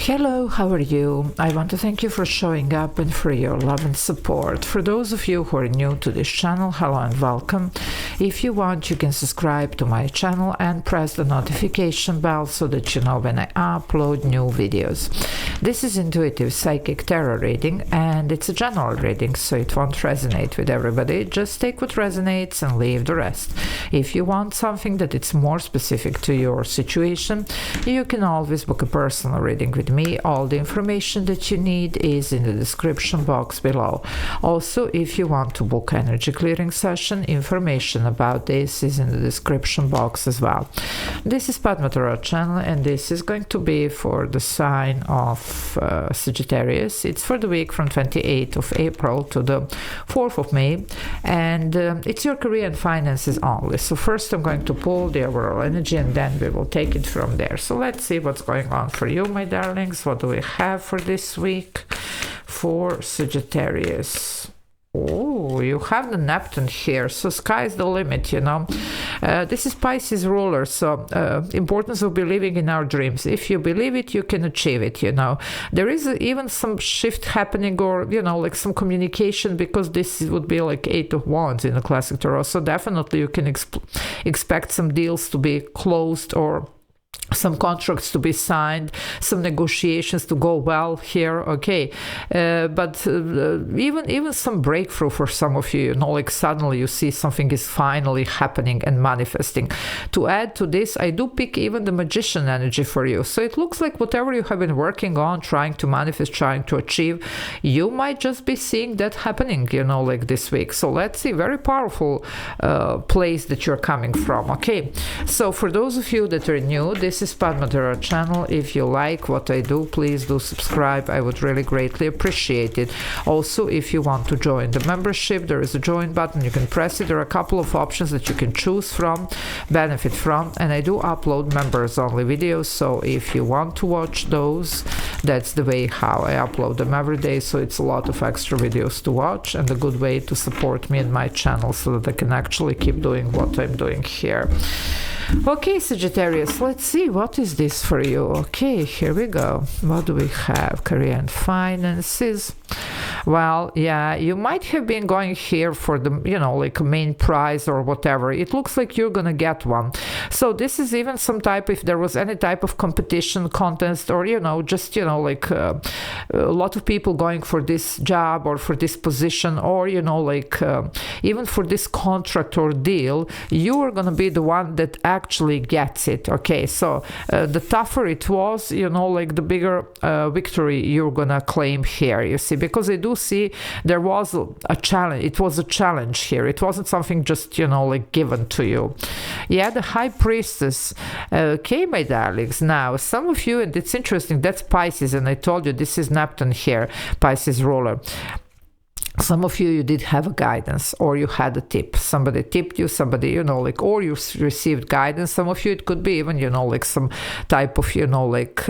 Hello, how are you? I want to thank you for showing up and for your love and support. For those of you who are new to this channel, hello and welcome. If you want, you can subscribe to my channel and press the notification bell so that you know when I upload new videos. This is intuitive psychic tarot reading, and it's a general reading, so it won't resonate with everybody. Just take what resonates and leave the rest. If you want something that it's more specific to your situation, you can always book a personal reading with me. All the information that you need is in the description box below. Also, if you want to book energy clearing session, information about this is in the description box as well. This is Padma Tarot channel, and this is going to be for the sign of Sagittarius. It's for the week from 28th of April to the 4th of May, and it's your career and finances only. So first I'm going to pull the overall energy, and then we will take it from there. So let's see what's going on for you, my darlings. What do we have for this week for Sagittarius? Oh, you have the Neptune here, so sky's the limit, you know. This is Pisces ruler, so importance of believing in our dreams. If you believe it, you can achieve it, you know. There is even some shift happening, or, you know, like some communication, because this would be like Eight of Wands in the classic tarot. So definitely you can expect some deals to be closed, or some contracts to be signed, some negotiations to go well here, okay, but even some breakthrough for some of you, you know, like suddenly you see something is finally happening and manifesting. To add to this, I do pick even the magician energy for you, so it looks like whatever you have been working on, trying to manifest, trying to achieve, you might just be seeing that happening, you know, like this week. So let's see, very powerful place that you're coming from, okay. So for those of you that are new, this is Padma Tarot channel. If you like what I do, please do subscribe. I would really greatly appreciate it. Also, if you want to join the membership, there is a join button. You can press it. There are a couple of options that you can choose from, benefit from, and I do upload members only videos, so if you want to watch those, that's the way how I upload them every day. So it's a lot of extra videos to watch, and a good way to support me and my channel so that I can actually keep doing what I'm doing here. Okay, Sagittarius, let's see, what is this for you? Okay, here we go. What do we have? Career and finances. Well, yeah, you might have been going here for the, you know, like a main prize or whatever. It looks like you're gonna get one. So this is even some type, if there was any type of competition, contest, or, you know, just, you know, like a lot of people going for this job or for this position, or, you know, like even for this contract or deal, you are gonna be the one that actually gets it, okay. So the tougher it was, you know, like the bigger victory you're gonna claim here, you see, because I do see there was a challenge. It was a challenge here. It wasn't something just, you know, like given to you. Yeah, the High Priestess. Okay, my darlings, now some of you, and it's interesting, that's Pisces, and I told you this is Neptune here, Pisces ruler. Some of you did have a guidance, or you had a tip. Somebody tipped you, somebody, you know, like, or you received guidance. Some of you, it could be even, you know, like some type of, you know, like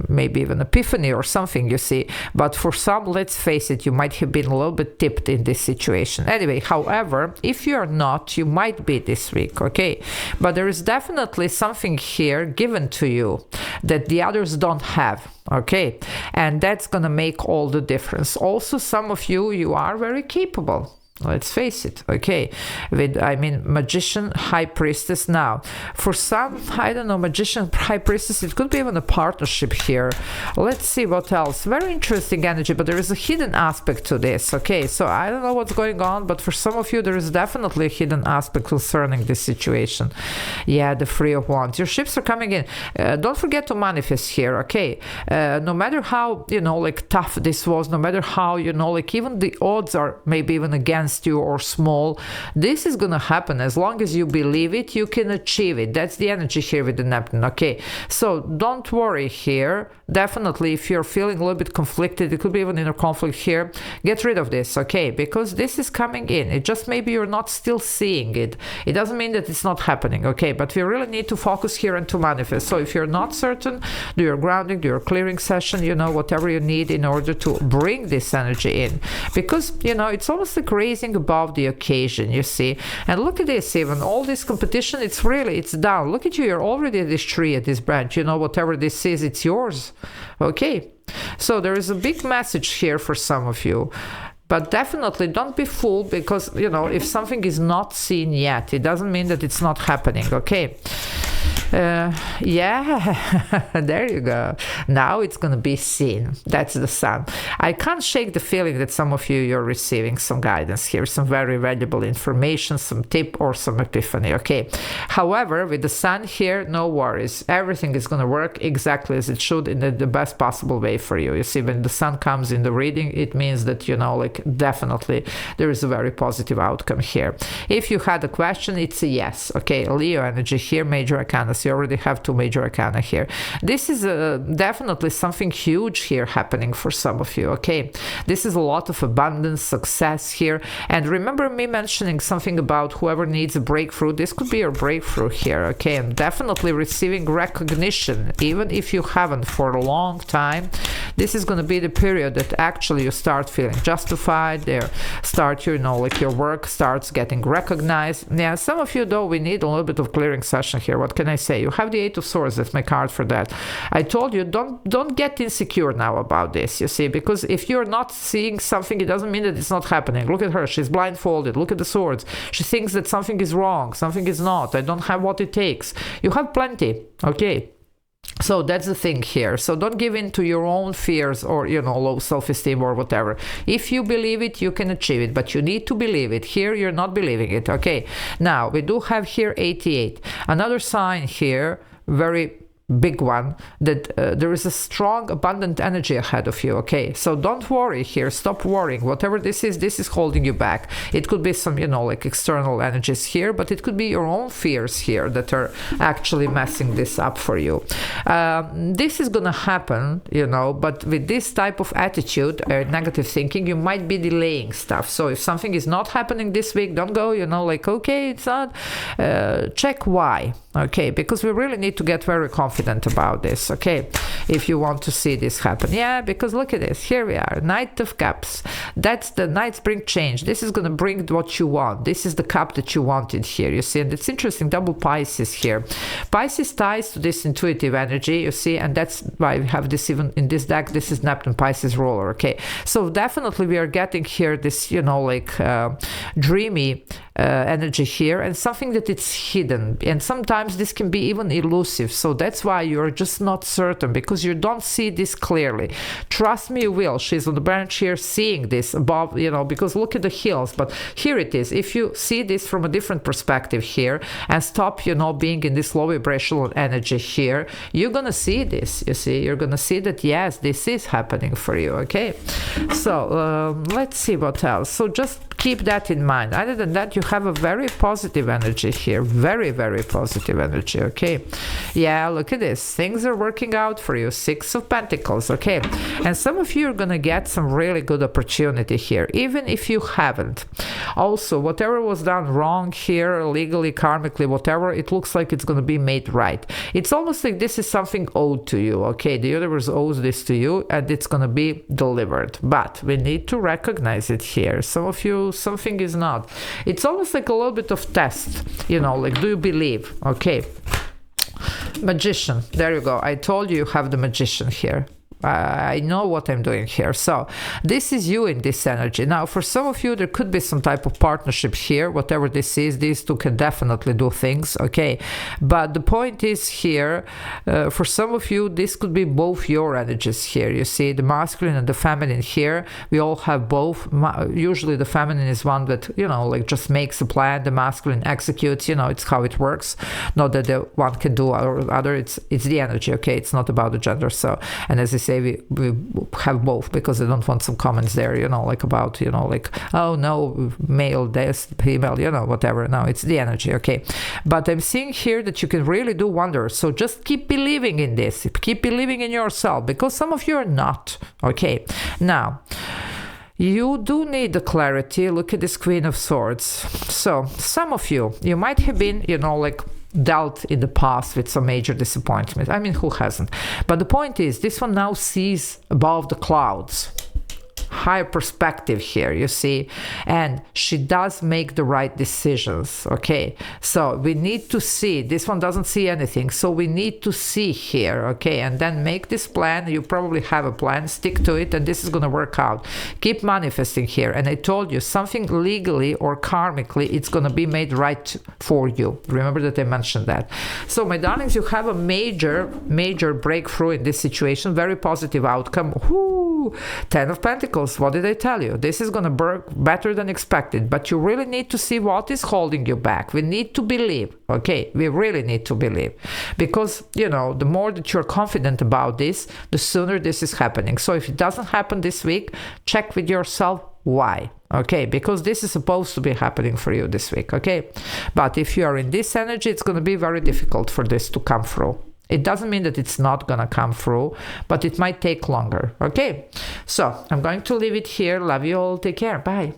maybe even epiphany or something, you see. But for some, let's face it, you might have been a little bit tipped in this situation. Anyway, however, if you're not, you might be this week, okay? But there is definitely something here given to you that the others don't have. Okay, and that's gonna make all the difference. Also, some of you are very capable. Let's face it, okay, with, I mean, magician, high priestess. Now, for some, I don't know, magician, high priestess, it could be even a partnership here. Let's see what else. Very interesting energy, but there is a hidden aspect to this, okay? So I don't know what's going on, but for some of you, there is definitely a hidden aspect concerning this situation. Yeah, the Three of Wands. Your ships are coming in. Don't forget to manifest here, okay? No matter how, you know, like tough this was, no matter how, you know, like even the odds are maybe even against you or small, this is gonna happen. As long as you believe it, you can achieve it. That's the energy here with the Neptune, okay? So don't worry here. Definitely, if you're feeling a little bit conflicted, it could be even inner conflict here, get rid of this, okay? Because this is coming in. It just, maybe you're not still seeing it. It doesn't mean that it's not happening, okay? But we really need to focus here and to manifest. So if you're not certain, do your grounding, do your clearing session, you know, whatever you need in order to bring this energy in. Because, you know, it's almost like raising above the occasion, you see. And look at this, even all this competition, it's down. Look at you, you're already at this tree, at this branch, you know, whatever this is, it's yours. Okay, so there is a big message here for some of you. But definitely don't be fooled, because, you know, if something is not seen yet, it doesn't mean that it's not happening, okay? Yeah, there you go. Now it's gonna be seen. That's the sun. I can't shake the feeling that some of you're receiving some guidance here, some very valuable information, some tip or some epiphany, okay? However, with the sun here, no worries. Everything is gonna work exactly as it should in the best possible way for you. You see, when the sun comes in the reading, it means that, you know, like, definitely there is a very positive outcome here. If you had a question, it's a yes, okay? Leo energy here, major arcana. You already have 2 major arcana here. This is definitely something huge here happening for some of you, okay? This is a lot of abundance, success here. And remember me mentioning something about whoever needs a breakthrough. This could be your breakthrough here, okay? And definitely receiving recognition, even if you haven't for a long time. This is going to be the period that actually you start feeling justified there, start, you know, like your work starts getting recognized. Yeah, some of you, though, we need a little bit of clearing session here. What can I say? You have the 8 of Swords. That's my card for that. I told you, don't get insecure now about this, you see, because if you're not seeing something, it doesn't mean that it's not happening. Look at her. She's blindfolded. Look at the swords. She thinks that something is wrong. Something is not. I don't have what it takes. You have plenty, okay? So that's the thing here. So don't give in to your own fears or, you know, low self-esteem or whatever. If you believe it, you can achieve it, but you need to believe it. Here, you're not believing it. Okay. Now, we do have here 88. Another sign here, very big one, that there is a strong, abundant energy ahead of you, okay? So don't worry here. Stop worrying. Whatever this is holding you back. It could be some, you know, like external energies here, but it could be your own fears here that are actually messing this up for you. This is gonna happen, you know, but with this type of attitude, negative thinking, you might be delaying stuff. So if something is not happening this week, don't go, you know, like, okay, it's not. Check why, okay? Because we really need to get very confident about this, okay? If you want to see this happen. Yeah, because look at this. Here we are, Knight of Cups. That's the Knights bring change. This is going to bring what you want. This is the cup that you wanted here, you see. And it's interesting, double Pisces here. Pisces ties to this intuitive energy, you see, and that's why we have this even in this deck. This is Neptune Pisces ruler, okay? So definitely we are getting here this, you know, like dreamy energy here, and something that it's hidden, and sometimes this can be even elusive. So that's why you're just not certain, because you don't see this clearly. Trust me, you will. She's on the branch here seeing this above, you know, because look at the hills. But here it is. If you see this from a different perspective here and stop, you know, being in this low vibrational energy here, you're gonna see this, you see. You're gonna see that, yes, this is happening for you, okay? So let's see what else. So just keep that in mind. Other than that, you have a very positive energy here. Very, very positive energy, okay? Yeah, look at this. Things are working out for you. 6 of Pentacles, okay? And some of you are going to get some really good opportunity here, even if you haven't. Also, whatever was done wrong here, legally, karmically, whatever, it looks like it's going to be made right. It's almost like this is something owed to you, okay? The universe owes this to you, and it's going to be delivered. But we need to recognize it here. Some of you, something is not. It's almost like a little bit of test, you know, like, do you believe? Okay. Magician, there you go. I told you have the Magician here. I know what I'm doing here. So this is you in this energy. Now, for some of you, there could be some type of partnership here. Whatever this is, these two can definitely do things, okay? But the point is here, for some of you, this could be both your energies here. You see, the masculine and the feminine here. We all have both. Usually the feminine is one that, you know, like just makes a plan. The masculine executes, you know, it's how it works. Not that the one can do or other. It's the energy, okay? It's not about the gender. So, and as I say, we have both, because I don't want some comments there, you know, like about, you know, like, oh no, male, this, female, you know, whatever. No, it's the energy, okay? But I'm seeing here that you can really do wonders. So just keep believing in this. Keep believing in yourself, because some of you are not, okay? Now, you do need the clarity. Look at this Queen of Swords. So some of you might have been, you know, like, dealt in the past with some major disappointment. I mean, who hasn't? But the point is, this one now sees above the clouds. higher perspective here, you see, and she does make the right decisions. Okay, so we need to see, this one doesn't see anything, so we need to see here. Okay, and then make this plan. You probably have a plan, stick to it, and this is going to work out. Keep manifesting here. And I told you, something legally or karmically, it's going to be made right for you. Remember that I mentioned that. So my darlings, you have a major breakthrough in this situation, very positive outcome. Whoo! 10 of Pentacles. What did I tell you? This is going to work better than expected, but you really need to see what is holding you back. We need to believe. Okay, we really need to believe, because you know, the more that you're confident about this, the sooner this is happening. So if it doesn't happen this week, check with yourself why. Okay, because this is supposed to be happening for you this week. Okay, but if you are in this energy, it's going to be very difficult for this to come through. It doesn't mean that it's not gonna come through, but it might take longer. Okay, so I'm going to leave it here. Love you all. Take care. Bye.